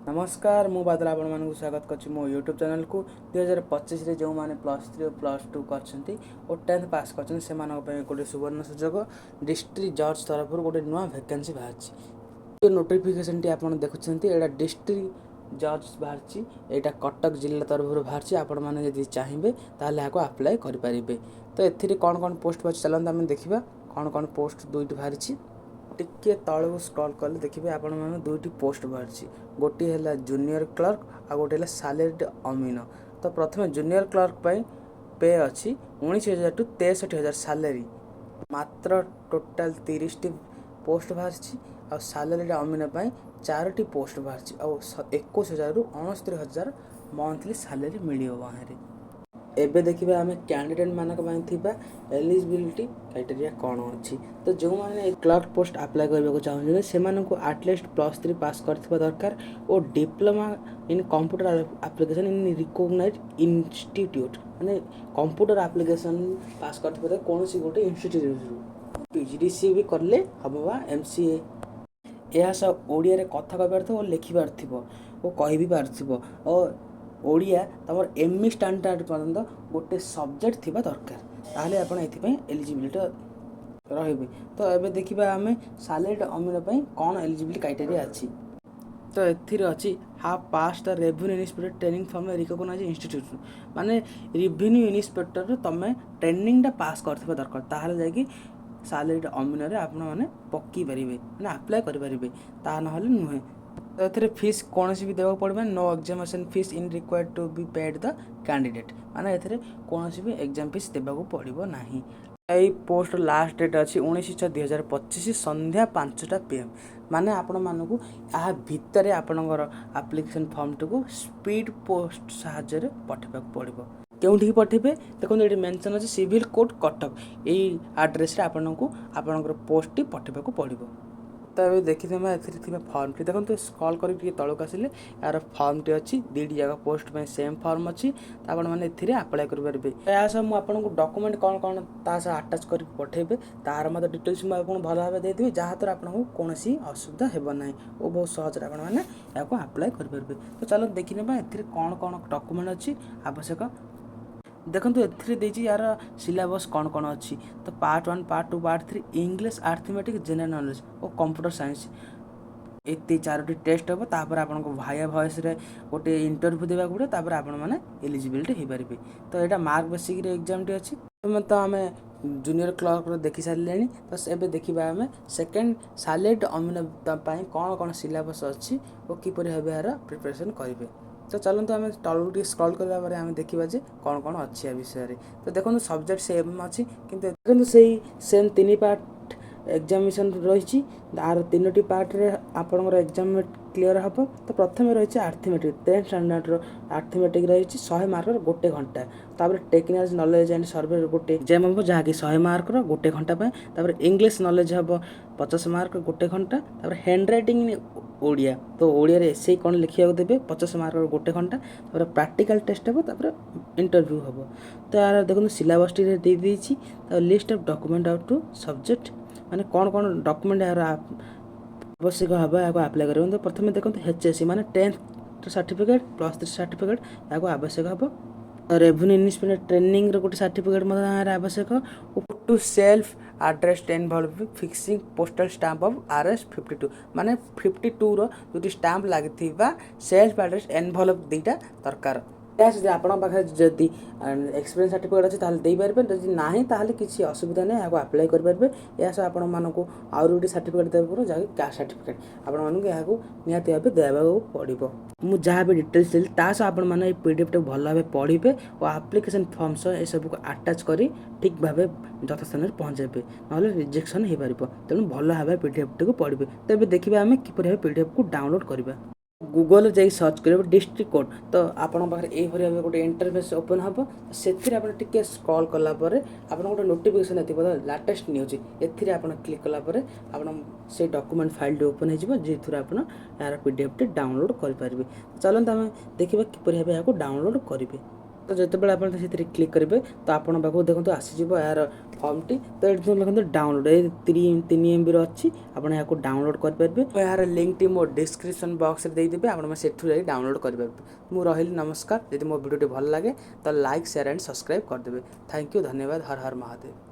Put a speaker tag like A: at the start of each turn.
A: नमस्कार मु बादल आपण मानक स्वागत करछि मो यूट्यूब चैनल को 2025 रे जो माने +3 और +2 करछंती और 10th पास करछन से मानक पे गोटे सुवर्ण सुजोग डिस्ट्रिक्ट जज तरफ गोटे नुआ वैकेंसी बाहरछि। ये नोटिफिकेशन टी आपण देखुछंती एडा डिस्ट्रिक्ट जज बाहरछि, एटा कटक जिल्ला तरफ बाहरछि। आपण माने यदि चाहिबे ताले याको अप्लाई करि परिबे। तो एथिरे कोन पोस्ट बाहरछि चलन हम देखिबा कोन पोस्ट दुईटी बाहरछि। टिके तळु स्क्रॉल कले देखिबे आपण माने दुईटी पोस्ट बाहरछि। गोटी है जूनियर क्लर्क आ गोटे है सैलरीड अमीन। तो प्रथम जूनियर क्लर्क पे पे अच्छी 19,000 टू 63,000 सैलरी, मात्र टोटाल 30 पोस्ट बाहर। सैलरीड अमीन 4टी पोस्ट बाहर 21,000 रु 69,000 मंथली सैलरी मिलियो बाहर। एबे देखिबे आमे कैंडिडेट मानक बाय थिबा एलिजिबिलिटी क्राइटेरिया कोन अछि। तो जो माने क्लर्क पोस्ट अप्लाई करबे को चाहू से माने को एटलीस्ट +3 पास करथिबा दरकार और diploma in computer application in recognised institute माने कंप्यूटर एप्लीकेशन पास करथिबा कोनसी गोटे इंस्टीट्यूट पीजीडीसी भी करले हबवा एमसीए या सब ओडिया रे कथा कहबे परथो और लिखि परथिबो ओ कहि भी परथिबो और ओडिया तमर एमई स्टैंडर्ड पर्यंत गोटे सब्जेक्ट थिबा दरकार, ताहले आपण एथि एलिजिबिलिटी रहबे। तो एबे देखिबा आमे सैलरीड अमीन पई कोन एलिजिबिलिटी क्राइटेरिया अछि। तो एथिरे अछि have pass the revenue inspector training from a recognised institute माने रेवेन्यू इन्स्पेक्टर तमे ट्रेनिंग टा पास करथिबा दरकार, ताहले जाय कि सैलरीड अमीन रे आपण माने पक्की परिबे माने अप्लाई करि परिबे, ता न हले नुहे। तो एथिरे फीस कोनसी भी देबा पड़बे, no examination fee is required to be paid the candidate माने एथिरे कोनसी भी एग्जाम फीस देबा को पड़िबो नाही। एई पोस्ट लास्ट डेट अछि 19/6/2025 संध्या 5टा PM माने आपण मानकु आ भितरे आपणकर एप्लिकेशन फॉर्म टू स्पीड पोस्ट साहाय्य रे पठेबा को पड़िबो। केउठी पठेबे देखो एठी मेंशन अछि सिविल कोड कटक एई एड्रेस रे आपणकर पोस्ट टी पठेबा को पड़िबो। तो अभी देखिए फॉर्म टी देखो स्क्रॉल करके तलक आसिले यार फॉर्म टी अच्छी दुईटी जगह पोस्ट में सेम फॉर्म अच्छी आपण मैंने अप्लाई करेंगे। या सब मुझे डॉक्यूमेंट कौन कौन अटाच कर पठेबे तार मत डिटेल्स मुझे भल भाव देदेवी जहाँद्वारा आपको कौन असुविधा हेब ना और बहुत सहज मैंने अप्लाई करेंगे। तो चलो देखने कौन कौन डॉक्यूमेंट अच्छी आवश्यक देखो एथि यार सिलेबस कौन कौन अच्छी। तो part 1 part 2 part 3 English arithmetic general knowledge और कंप्यूटर साइंस ये 4टी टेस्ट हम तापर आपको भाया भॉइस रे गोटे इंटरव्यू देवा पड़े तापर आपण माने एलिजिबिलिटी हो पारे। तो यहाँ मार्क बेसिक एग्जाम टी अच्छी तो आम जूनियर क्लर्क देखी सारे। तो ये देखा आम सेकेंड सैलरीड अमीन कौन कौन सिलेबस अच्छी और किपर भाव यार प्रिपरेशन करेंगे। तो चलते आम तलू स्क्रॉल करापर आम देखा जे कौन कौन अच्छी आ विषय। तो देखो सब्जेक्ट सेम अच्छी किंतु देखो से सेम 3 पार्ट एग्जामिनेशन रही आर 3टी पार्ट रे आपनकर एग्जाम क्लियर हम। तो प्रथम रही अर्थमेटिक 10th स्टैंडर्ड अर्थमेटिक रही 100 मार्क गोटे घंटा। तापर टेक्निकल नॉलेज एंड सर्वे गोटे एग्जाम हम जहाँकि 100 मार्क गोटे घंटा पे। इंग्लिश नॉलेज हम 50 मार्क गोटे घंटा। तापर हैंड राइटिंग ओडिया तो ओडिया रे एसे कौन लिखा देवे 50 मार्क गोटे घंटा। तापर प्रैक्टिकल टेस्ट हम तापर इंटरव्यू हम। तो यार देखो सिलेबस टी दे देछि लिस्ट ऑफ डॉक्यूमेंट आउट टू सब्जेक्ट माने कौन कौन डॉक्यूमेंट यार आवश्यक हम या अप्लाई करेंगे। तो प्रथम देखो HSC माने 10th सर्टिफिकेट +3 सर्टिफिकेट या आवश्यक हम। रेवेन्यू इन्स्पेक्टर ट्रेनिंग गोटे सर्टिफिकेट आवश्यक two self address envelope fixing postal stamp of RS 52 माने 52 रो जो स्टाम्प लगी सेल्फ एड्रेस एनवलप 2टा दरकार। आपन पाखे जदि एक्सपीरियंस सर्टिफिकेट अच्छे ताहले दे पारबे, जदि नाही ताहले किसी असुविधा नहीं या अप्लाई कर पारबे। या सब आपण मानकु आउर गोटे सर्टिफिकेट देबे पड़ो जहाँ कास्ट सर्टिफिकेट आपण मानकु याकू निहाती भाबे देबाको पड़िबो। मु जहाँ भी डिटेल्स देली तास आपण माने PDF टा भल भाबे पढ़िबे और एप्लिकेशन फॉर्म सह ए सब को अटैच करी ठीक भाबे यथा स्थान रे पहुंचेबे नहले रिजेक्शन हे पारिबो। तेणु भल भाबे PDF टा को पढ़िबे। तबे देखिबे आमे किपरि भाबे PDF को डाउनलोड करबा। गूगल जाई सर्च करेंगे डिस्ट्रिक्ट कोड तो आपण पाखे यही गोटे इंटरफेस ओपन हम से टिके स्क्रॉल कलापर आप गोटे नोटिफिकेशन आते लाटेस्ट न्यूज ए आप क्लिक कलापर आप से डॉक्यूमेंट फाइल ओपन हो जो आप यार PDF टी डाउनलोड करेंगे। चलते आम देखा किपर भाव डाउनलोड करेंगे। तो जिते बड़े आप क्लिक करेंगे तो आपको देखो आसीज यार फर्मटी तो ये देखते डाउनलोड ये 3 MB अच्छी आप डाउनलोड करेंगे यार लिंक टी मो डिस्क्रिप्शन बॉक्स में देदेवी आप डाउनलोड करेंगे मुझे रही नमस्कार यदि मो वीडियो भल लगे तो लाइक शेयर एंड सब्सक्राइब करदेवे थैंक यू धन्यवाद हर हर महादेव।